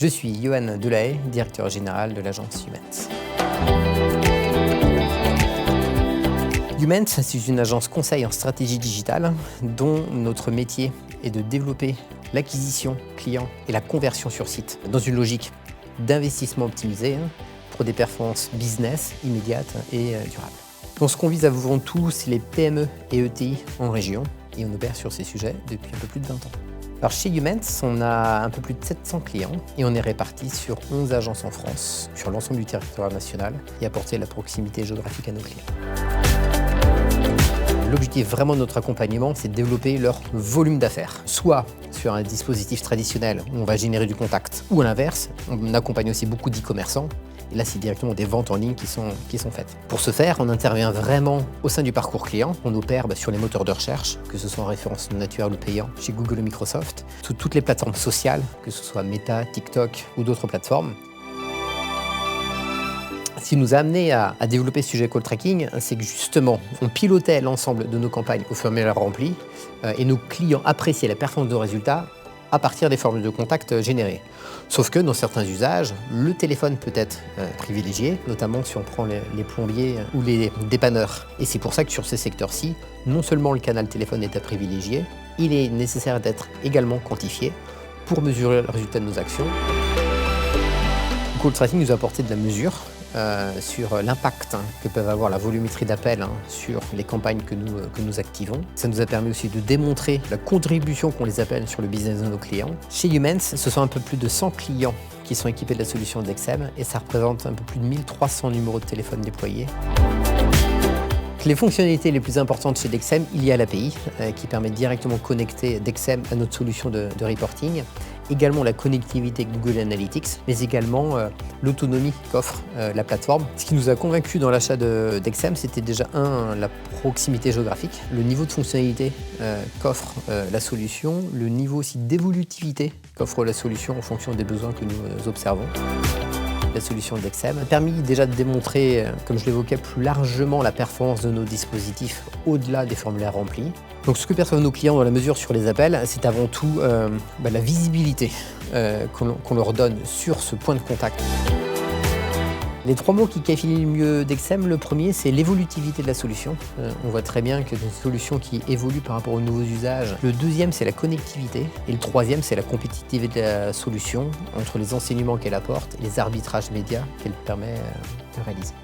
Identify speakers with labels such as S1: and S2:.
S1: Je suis Yohan Delahaye, directeur général de l'agence Youmens. Youmens, c'est une agence conseil en stratégie digitale dont notre métier est de développer l'acquisition client et la conversion sur site dans une logique d'investissement optimisé pour des performances business immédiates et durables. Donc ce qu'on vise avant tout, c'est les PME et ETI en région et on opère sur ces sujets depuis un peu plus de 20 ans. Alors chez Youmens, on a un peu plus de 700 clients et on est répartis sur 11 agences en France, sur l'ensemble du territoire national et apporter la proximité géographique à nos clients. L'objectif vraiment de notre accompagnement, c'est de développer leur volume d'affaires, soit sur un dispositif traditionnel où on va générer du contact, ou à l'inverse, on accompagne aussi beaucoup d'e-commerçants. Et là, c'est directement des ventes en ligne qui sont faites. Pour ce faire, on intervient vraiment au sein du parcours client. On opère sur les moteurs de recherche, que ce soit en référencement naturel ou payant, chez Google ou Microsoft, sous toutes les plateformes sociales, que ce soit Meta, TikTok ou d'autres plateformes. Ce qui nous a amené à développer ce sujet call tracking, c'est que justement, on pilotait l'ensemble de nos campagnes au fur et à mesure qu'elles remplies, et nos clients appréciaient la performance de résultats à partir des formules de contact générées. Sauf que dans certains usages, le téléphone peut être privilégié, notamment si on prend les plombiers ou les dépanneurs. Et c'est pour ça que sur ces secteurs-ci, non seulement le canal téléphone est à privilégier, il est nécessaire d'être également quantifié pour mesurer le résultat de nos actions. Le call tracking nous a apporté de la mesure sur l'impact que peuvent avoir la volumétrie d'appels sur les campagnes que nous activons. Ça nous a permis aussi de démontrer la contribution qu'ont les appels sur le business de nos clients. Chez Youmens, ce sont un peu plus de 100 clients qui sont équipés de la solution Dexem et ça représente un peu plus de 1300 numéros de téléphone déployés. Les fonctionnalités les plus importantes chez Dexem, il y a l'API qui permet de directement connecter Dexem à notre solution de reporting, également la connectivité Google Analytics, mais également l'autonomie qu'offre la plateforme. Ce qui nous a convaincus dans l'achat de Dexem, c'était déjà la proximité géographique, le niveau de fonctionnalité qu'offre la solution, le niveau aussi d'évolutivité qu'offre la solution en fonction des besoins que nous observons. La solution Dexem a permis déjà de démontrer, comme je l'évoquais plus largement, la performance de nos dispositifs au-delà des formulaires remplis. Donc ce que perçoivent nos clients dans la mesure sur les appels, c'est avant tout la visibilité qu'on leur donne sur ce point de contact. Les 3 mots qui qualifient le mieux Dexem, le premier c'est l'évolutivité de la solution. On voit très bien que c'est une solution qui évolue par rapport aux nouveaux usages. Le deuxième c'est la connectivité et le troisième c'est la compétitivité de la solution entre les enseignements qu'elle apporte et les arbitrages médias qu'elle permet de réaliser.